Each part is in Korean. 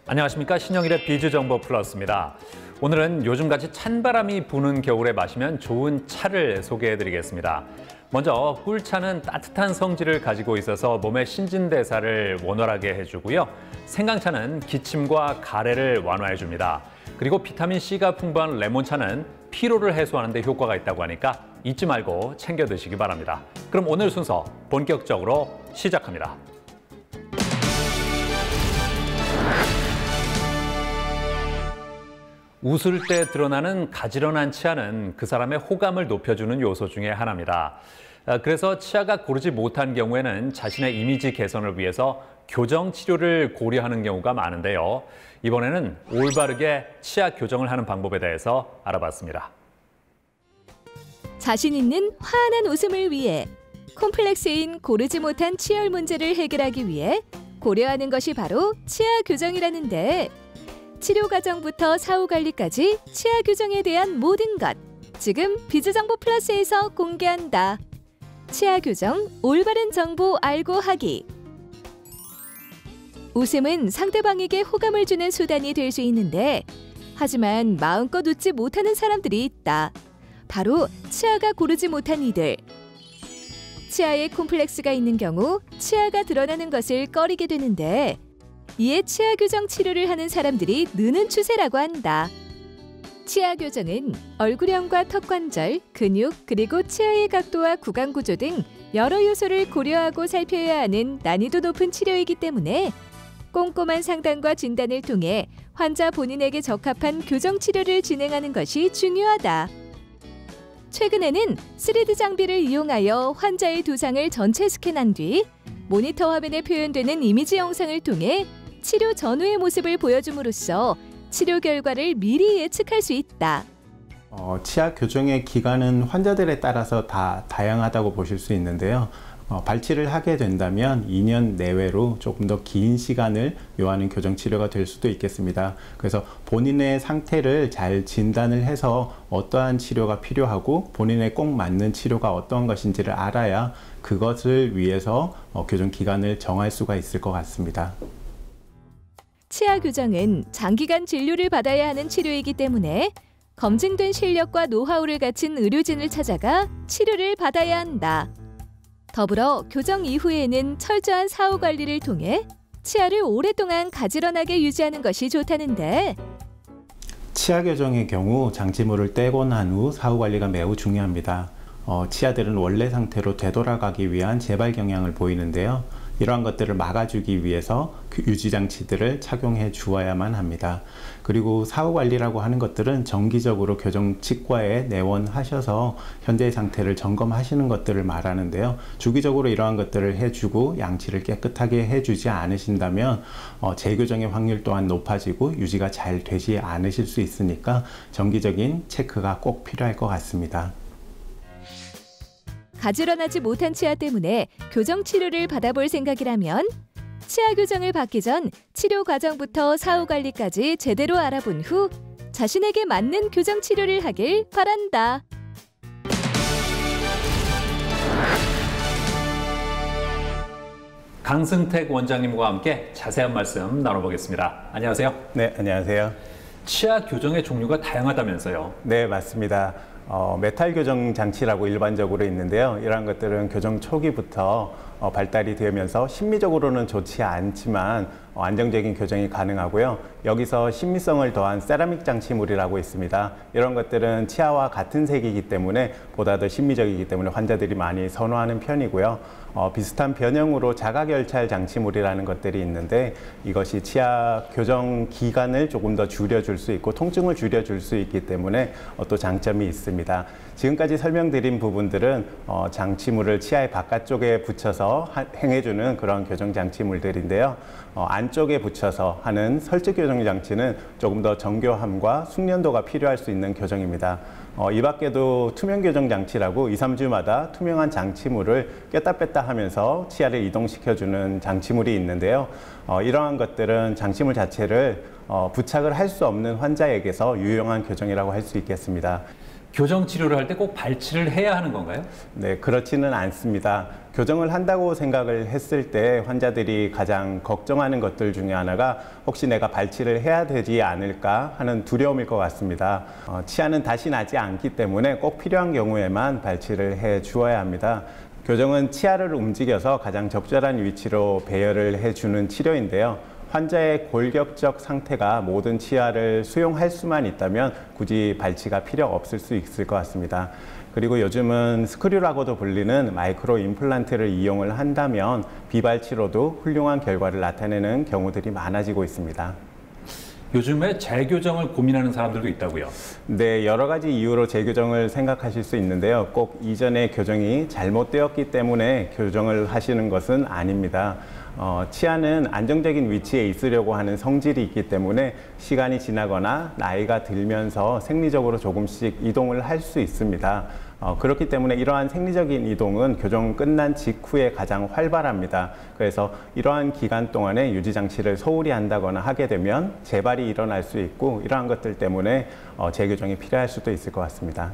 안녕하십니까. 신영일의 비즈정보 플러스입니다. 오늘은 요즘같이 찬바람이 부는 겨울에 마시면 좋은 차를 소개해드리겠습니다. 먼저 꿀차는 따뜻한 성질을 가지고 있어서 몸의 신진대사를 원활하게 해주고요. 생강차는 기침과 가래를 완화해줍니다. 그리고 비타민C가 풍부한 레몬차는 피로를 해소하는 데 효과가 있다고 하니까 잊지 말고 챙겨 드시기 바랍니다. 그럼 오늘 순서 본격적으로 시작합니다. 웃을 때 드러나는 가지런한 치아는 그 사람의 호감을 높여주는 요소 중에 하나입니다. 그래서 치아가 고르지 못한 경우에는 자신의 이미지 개선을 위해서 교정 치료를 고려하는 경우가 많은데요. 이번에는 올바르게 치아 교정을 하는 방법에 대해서 알아봤습니다. 자신 있는 환한 웃음을 위해 콤플렉스인 고르지 못한 치열 문제를 해결하기 위해 고려하는 것이 바로 치아 교정이라는데, 치료 과정부터 사후 관리까지 치아 교정에 대한 모든 것, 지금 비즈정보 플러스에서 공개한다. 치아 교정 올바른 정보 알고 하기. 웃음은 상대방에게 호감을 주는 수단이 될 수 있는데, 하지만 마음껏 웃지 못하는 사람들이 있다. 바로 치아가 고르지 못한 이들. 치아에 콤플렉스가 있는 경우 치아가 드러나는 것을 꺼리게 되는데, 이에 치아 교정 치료를 하는 사람들이 느는 추세라고 한다. 치아 교정은 얼굴형과 턱관절, 근육, 그리고 치아의 각도와 구강 구조 등 여러 요소를 고려하고 살펴야 하는 난이도 높은 치료이기 때문에 꼼꼼한 상담과 진단을 통해 환자 본인에게 적합한 교정 치료를 진행하는 것이 중요하다. 최근에는 3D 장비를 이용하여 환자의 두상을 전체 스캔한 뒤 모니터 화면에 표현되는 이미지 영상을 통해 치료 전후의 모습을 보여줌으로써 치료 결과를 미리 예측할 수 있다. 치아 교정의 기간은 환자들에 따라서 다 다양하다고 보실 수 있는데요. 발치를 하게 된다면 2년 내외로 조금 더 긴 시간을 요하는 교정 치료가 될 수도 있겠습니다. 그래서 본인의 상태를 잘 진단을 해서 어떠한 치료가 필요하고 본인에 꼭 맞는 치료가 어떤 것인지를 알아야 그것을 위해서 교정 기간을 정할 수가 있을 것 같습니다. 치아 교정은 장기간 진료를 받아야 하는 치료이기 때문에 검증된 실력과 노하우를 갖춘 의료진을 찾아가 치료를 받아야 한다. 더불어 교정 이후에는 철저한 사후 관리를 통해 치아를 오랫동안 가지런하게 유지하는 것이 좋다는데, 치아 교정의 경우 장치물을 떼고 난 후 사후 관리가 매우 중요합니다. 치아들은 원래 상태로 되돌아가기 위한 재발 경향을 보이는데요. 이러한 것들을 막아주기 위해서 유지장치들을 착용해 주어야만 합니다. 그리고 사후관리라고 하는 것들은 정기적으로 교정 치과에 내원하셔서 현재의 상태를 점검하시는 것들을 말하는데요. 주기적으로 이러한 것들을 해주고 양치를 깨끗하게 해주지 않으신다면 재교정의 확률 또한 높아지고 유지가 잘 되지 않으실 수 있으니까 정기적인 체크가 꼭 필요할 것 같습니다. 가지런하지 못한 치아 때문에 교정 치료를 받아볼 생각이라면 치아 교정을 받기 전 치료 과정부터 사후 관리까지 제대로 알아본 후 자신에게 맞는 교정 치료를 하길 바란다. 강승택 원장님과 함께 자세한 말씀 나눠보겠습니다. 안녕하세요. 네, 안녕하세요. 치아 교정의 종류가 다양하다면서요? 네, 맞습니다. 메탈 교정 장치라고 일반적으로 있는데요. 이러한 것들은 교정 초기부터 발달이 되면서 심미적으로는 좋지 않지만 안정적인 교정이 가능하고요. 여기서 심미성을 더한 세라믹 장치물이라고 있습니다. 이런 것들은 치아와 같은 색이기 때문에 보다 더 심미적이기 때문에 환자들이 많이 선호하는 편이고요. 비슷한 변형으로 자가결찰 장치물이라는 것들이 있는데, 이것이 치아 교정 기간을 조금 더 줄여줄 수 있고 통증을 줄여줄 수 있기 때문에 또 장점이 있습니다. 지금까지 설명드린 부분들은 장치물을 치아의 바깥쪽에 붙여서 행해주는 그런 교정 장치물들인데요. 안쪽에 붙여서 하는 설치 교정 장치는 조금 더 정교함과 숙련도가 필요할 수 있는 교정입니다. 이 밖에도 투명 교정 장치라고 2, 3주마다 투명한 장치물을 꼈다 뺐다 하면서 치아를 이동시켜주는 장치물이 있는데요. 이러한 것들은 장치물 자체를 부착을 할 수 없는 환자에게서 유용한 교정이라고 할 수 있겠습니다. 교정 치료를 할 때 꼭 발치를 해야 하는 건가요? 네, 그렇지는 않습니다. 교정을 한다고 생각을 했을 때 환자들이 가장 걱정하는 것들 중에 하나가 혹시 내가 발치를 해야 되지 않을까 하는 두려움일 것 같습니다. 치아는 다시 나지 않기 때문에 꼭 필요한 경우에만 발치를 해 주어야 합니다. 교정은 치아를 움직여서 가장 적절한 위치로 배열을 해주는 치료인데요. 환자의 골격적 상태가 모든 치아를 수용할 수만 있다면 굳이 발치가 필요 없을 수 있을 것 같습니다. 그리고 요즘은 스크류라고도 불리는 마이크로 임플란트를 이용을 한다면 비발치로도 훌륭한 결과를 나타내는 경우들이 많아지고 있습니다. 요즘에 재교정을 고민하는 사람들도 있다고요? 네, 여러 가지 이유로 재교정을 생각하실 수 있는데요. 꼭 이전의 교정이 잘못되었기 때문에 교정을 하시는 것은 아닙니다. 치아는 안정적인 위치에 있으려고 하는 성질이 있기 때문에 시간이 지나거나 나이가 들면서 생리적으로 조금씩 이동을 할 수 있습니다. 그렇기 때문에 이러한 생리적인 이동은 교정 끝난 직후에 가장 활발합니다. 그래서 이러한 기간 동안에 유지장치를 소홀히 한다거나 하게 되면 재발이 일어날 수 있고 이러한 것들 때문에 재교정이 필요할 수도 있을 것 같습니다.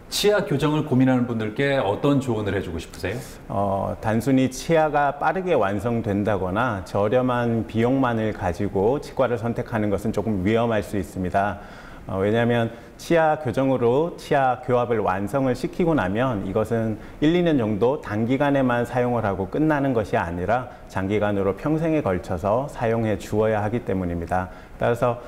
치아 교정을 고민하는 분들께 어떤 조언을 해주고 싶으세요? 단순히 치아가 빠르게 완성된다거나 저렴한 비용만을 가지고 치과를 선택하는 것은 조금 위험할 수 있습니다. 왜냐하면 치아 교정으로 치아 교합을 완성을 시키고 나면 이것은 1, 2년 정도 단기간에만 사용을 하고 끝나는 것이 아니라 장기간으로 평생에 걸쳐서 사용해 주어야 하기 때문입니다. 따라서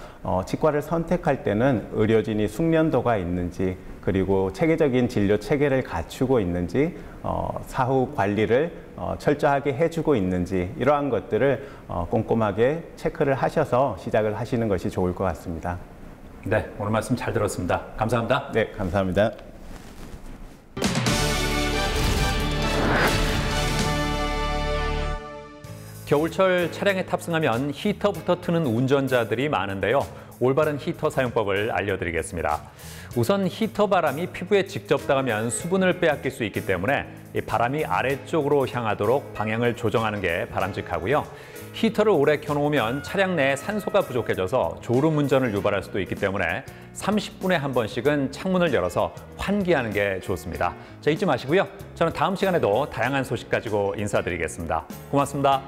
치과를 선택할 때는 의료진이 숙련도가 있는지 그리고 체계적인 진료 체계를 갖추고 있는지 사후 관리를 철저하게 해주고 있는지 이러한 것들을 꼼꼼하게 체크를 하셔서 시작을 하시는 것이 좋을 것 같습니다. 네, 오늘 말씀 잘 들었습니다. 감사합니다. 네, 감사합니다. 겨울철 차량에 탑승하면 히터부터 트는 운전자들이 많은데요. 올바른 히터 사용법을 알려드리겠습니다. 우선 히터 바람이 피부에 직접 닿으면 수분을 빼앗길 수 있기 때문에 이 바람이 아래쪽으로 향하도록 방향을 조정하는 게 바람직하고요. 히터를 오래 켜놓으면 차량 내에 산소가 부족해져서 졸음 운전을 유발할 수도 있기 때문에 30분에 한 번씩은 창문을 열어서 환기하는 게 좋습니다. 자, 잊지 마시고요. 저는 다음 시간에도 다양한 소식 가지고 인사드리겠습니다. 고맙습니다.